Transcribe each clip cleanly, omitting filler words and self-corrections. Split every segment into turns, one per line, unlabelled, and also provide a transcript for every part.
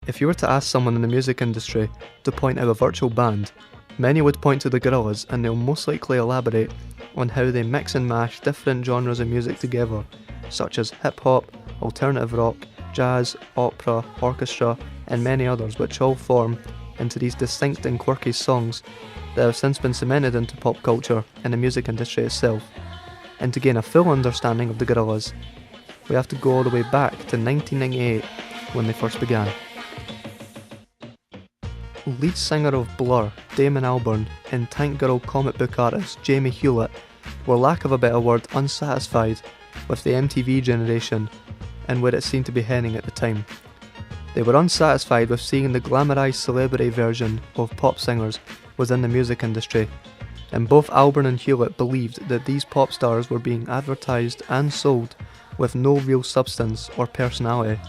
If you were to ask someone in the music industry to point out a virtual band, many would point to the Gorillaz, and they'll most likely elaborate on how they mix and mash different genres of music together, such as hip-hop, alternative rock, jazz, opera, orchestra, and many others, which all form into these distinct and quirky songs that have since been cemented into pop culture and the music industry itself. And to gain a full understanding of the Gorillaz, we have to go all the way back to 1998 when they first began. Lead singer of Blur, Damon Albarn, and Tank Girl comic book artist Jamie Hewlett were, lack of a better word, unsatisfied with the MTV generation and where it seemed to be heading at the time. They were unsatisfied with seeing the glamorized celebrity version of pop singers within the music industry, and both Albarn and Hewlett believed that these pop stars were being advertised and sold with no real substance or personality.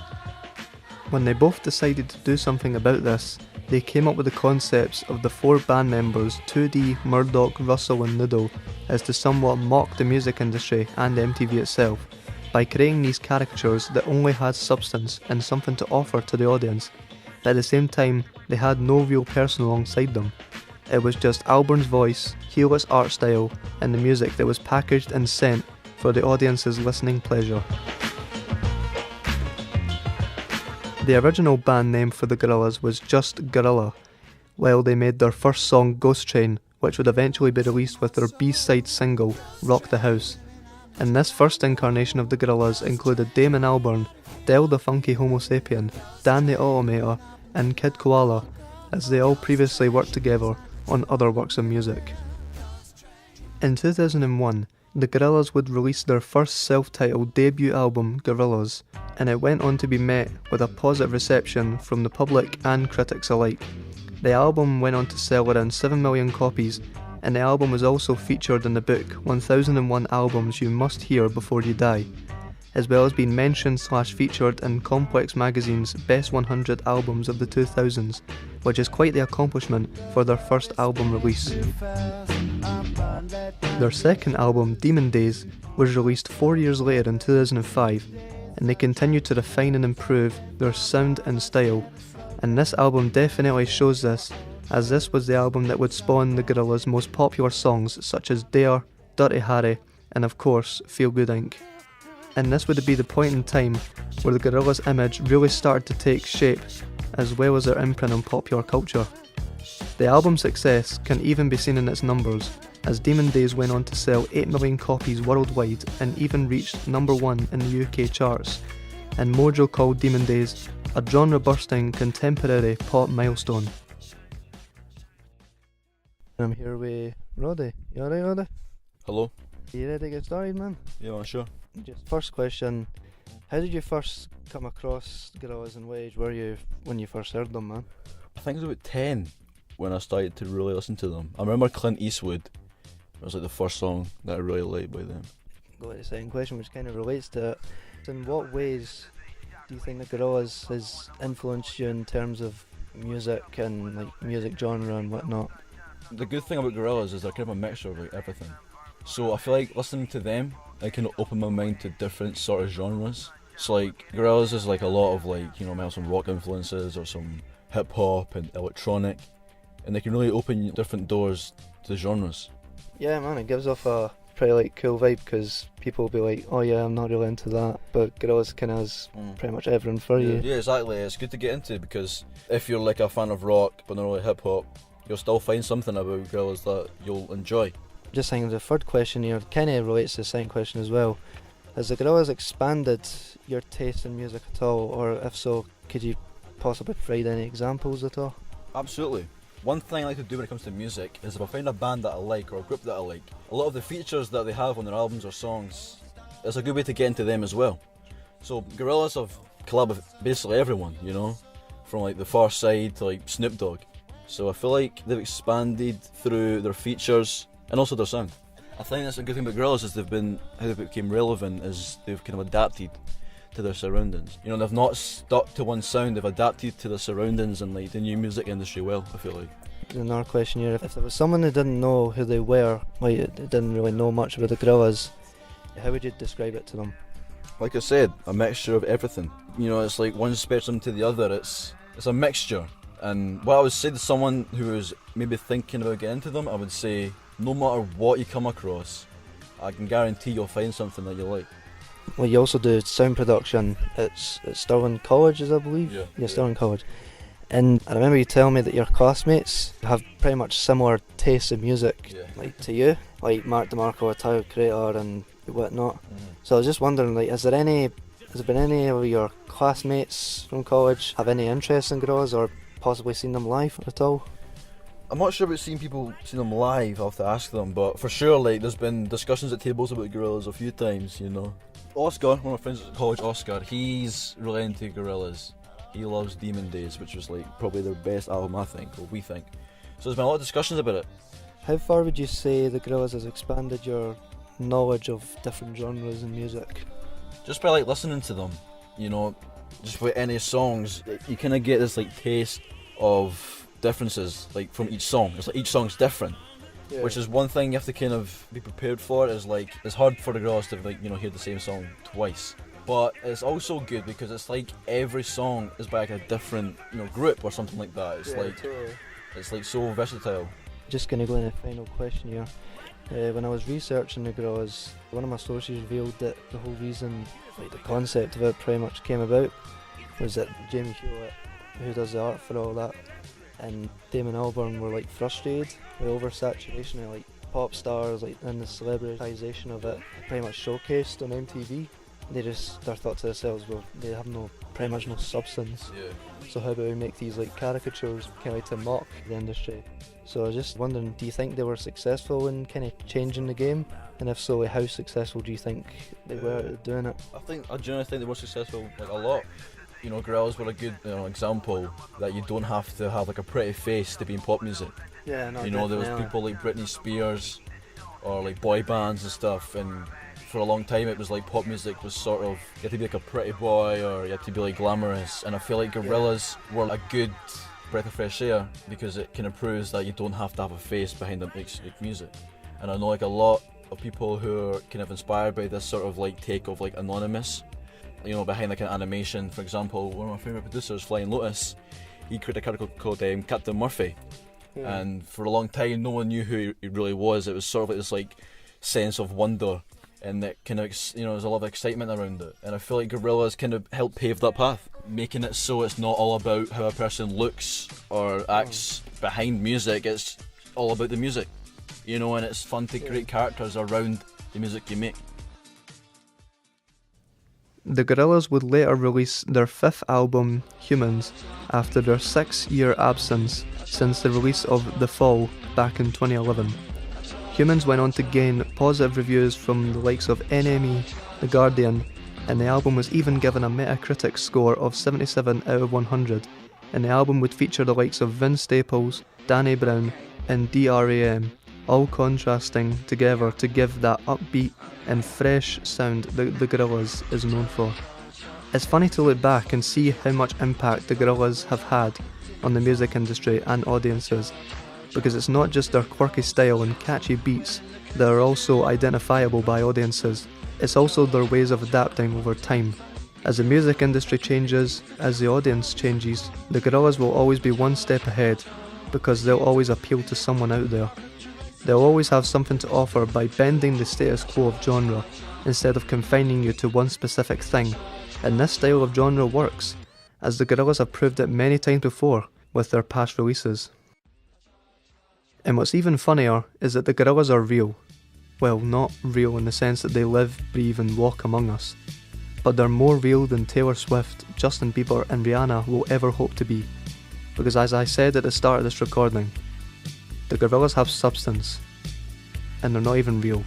When they both decided to do something about this, they came up with the concepts of the four band members 2D, Murdoch, Russell and Noodle as to somewhat mock the music industry and MTV itself by creating these caricatures that only had substance and something to offer to the audience, but at the same time they had no real person alongside them. It was just Albarn's voice, Hewlett's art style and the music that was packaged and sent for the audience's listening pleasure. The original band name for the Gorillaz was just Gorilla, while they made their first song Ghost Train, which would eventually be released with their B-side single Rock the House. And this first incarnation of the Gorillaz included Damon Albarn, Del the Funky Homo Sapien, Dan the Automator and Kid Koala, as they all previously worked together on other works of music. In 2001, the Gorillaz would release their first self-titled debut album, Gorillaz, and it went on to be met with a positive reception from the public and critics alike. The album went on to sell around 7 million copies, and the album was also featured in the book 1001 Albums You Must Hear Before You Die, as well as being mentioned/featured in Complex Magazine's Best 100 Albums of the 2000s, which is quite the accomplishment for their first album release. Their second album, Demon Days, was released 4 years later in 2005, and they continued to refine and improve their sound and style, and this album definitely shows this, as this was the album that would spawn the Gorillaz' most popular songs such as Dare, Dirty Harry, and of course, Feel Good Inc. And this would be the point in time where the Gorillaz' image really started to take shape, as well as their imprint on popular culture. The album's success can even be seen in its numbers, as Demon Days went on to sell 8 million copies worldwide and even reached number 1 in the UK charts, and Mojo called Demon Days a genre-bursting contemporary pop milestone. I'm here with Roddy. You alright, Roddy?
Hello.
You ready to get started, man?
Yeah, man, sure.
Just first question, how did you first come across Gorillaz and what age were you when you first heard them, man?
I think it was about 10 when I started to really listen to them. I remember Clint Eastwood. It was like the first song that I really liked by them.
Go to the second question, which kind of relates to it. In what ways do you think the Gorillaz has influenced you in terms of music and like music genre and whatnot?
The good thing about Gorillaz is they're kind of a mixture of like everything. So I feel like listening to them, I can open my mind to different sort of genres. So like Gorillaz is like a lot of like, you know, maybe some rock influences or some hip hop and electronic, and they can really open different doors to genres.
Yeah, man, it gives off a pretty like cool vibe because people will be like, oh yeah, I'm not really into that, but Gorillaz kind of has pretty much everything for you.
Yeah, exactly. It's good to get into because if you're like a fan of rock but not really hip hop, you'll still find something about Gorillaz that you'll enjoy.
Just thinking the third question here kind of relates to the second question as well. Has the Gorillaz expanded your taste in music at all, or if so, could you possibly provide any examples at all?
Absolutely. One thing I like to do when it comes to music is if I find a band that I like or a group that I like, a lot of the features that they have on their albums or songs, it's a good way to get into them as well. So Gorillaz have collabed with basically everyone, you know, from like the Far Side to like Snoop Dogg. So I feel like they've expanded through their features and also their sound. I think that's a good thing about Gorillaz is how they became relevant is they've kind of adapted to their surroundings. You know, they've not stuck to one sound, they've adapted to their surroundings and like the new music industry well, I feel like.
Another question here, if there was someone who didn't know who they were, like they didn't really know much about the Gorillaz, how would you describe it to them?
Like I said, a mixture of everything. You know, it's like one spectrum to the other. It's it's a mixture. And what I would say to someone who is maybe thinking about getting into them, I would say no matter what you come across, I can guarantee you'll find something that you like.
Well, you also do sound production at Stirling College, I believe? Yeah, Stirling College. And I remember you telling me that your classmates have pretty much similar tastes in music, like to you, like Mark DeMarco, Tyler Creator and whatnot. So I was just wondering, like, has there been any of your classmates from college have any interest in Gorillaz or possibly seen them live at all?
I'm not sure about seeing them live, I'll have to ask them, but for sure, like, there's been discussions at tables about Gorillaz a few times, you know. Oscar, one of my friends at college, Oscar, he's really into Gorillaz. He loves Demon Days, which was like probably their best album, I think, or we think. So there's been a lot of discussions about it.
How far would you say the Gorillaz has expanded your knowledge of different genres in music?
Just by like listening to them, you know, just with any songs, you kind of get this like taste of differences like from each song. It's like each song's different, which is one thing you have to kind of be prepared for. Is like it's hard for the Gorillaz to like hear the same song twice. But it's also good because it's like every song is by like a different group or something like that. It's like so versatile.
Just gonna go in a final question here. When I was researching the Gorillaz, one of my sources revealed that the whole reason, like the concept of it pretty much came about, was that Jamie Hewlett, who does the art for all that, and Damon Albarn were like frustrated with oversaturation of like pop stars, like, and the celebritization of it pretty much showcased on MTV. They thought to themselves, well, they have pretty much no substance. So how about we make these like caricatures kind of like to mock the industry? So I was just wondering, do you think they were successful in kind of changing the game? And if so, how successful do you think they were at doing it?
I genuinely think they were successful like a lot. Gorillaz were a good example that you don't have to have like a pretty face to be in pop music.
Yeah, no,
there was people like Britney Spears or like boy bands and stuff, and for a long time it was like pop music was sort of, you had to be like a pretty boy or you had to be like glamorous, and I feel like Gorillaz were a good breath of fresh air because it kind of proves that you don't have to have a face behind that makes music. And I know like a lot of people who are kind of inspired by this sort of like take of like Anonymous, behind like an animation. For example, one of my favourite producers, Flying Lotus, he created a character called Captain Murphy, and for a long time no one knew who he really was. It was sort of like this like sense of wonder, and that kind of there's a lot of excitement around it, and I feel like Gorillaz kind of helped pave that path, making it so it's not all about how a person looks or acts behind music. It's all about the music, and it's fun to create characters around the music you make. The Gorillaz would later release their 5th album, Humans, after their 6-year absence since the release of The Fall back in 2011. Humans went on to gain positive reviews from the likes of NME, The Guardian, and the album was even given a Metacritic score of 77 out of 100, and the album would feature the likes of Vince Staples, Danny Brown, and DRAM, all contrasting together to give that upbeat and fresh sound that the Gorillaz is known for. It's funny to look back and see how much impact the Gorillaz have had on the music industry and audiences, because it's not just their quirky style and catchy beats that are also identifiable by audiences, it's also their ways of adapting over time. As the music industry changes, as the audience changes, the Gorillaz will always be one step ahead, because they'll always appeal to someone out there. They'll always have something to offer by bending the status quo of genre, instead of confining you to one specific thing, and this style of genre works, as the Gorillaz have proved it many times before with their past releases. And what's even funnier is that the Gorillaz are real. Well, not real in the sense that they live, breathe and walk among us, but they're more real than Taylor Swift, Justin Bieber and Rihanna will ever hope to be. Because as I said at the start of this recording, the Gorillaz have substance, and they're not even real.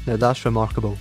Now that's remarkable.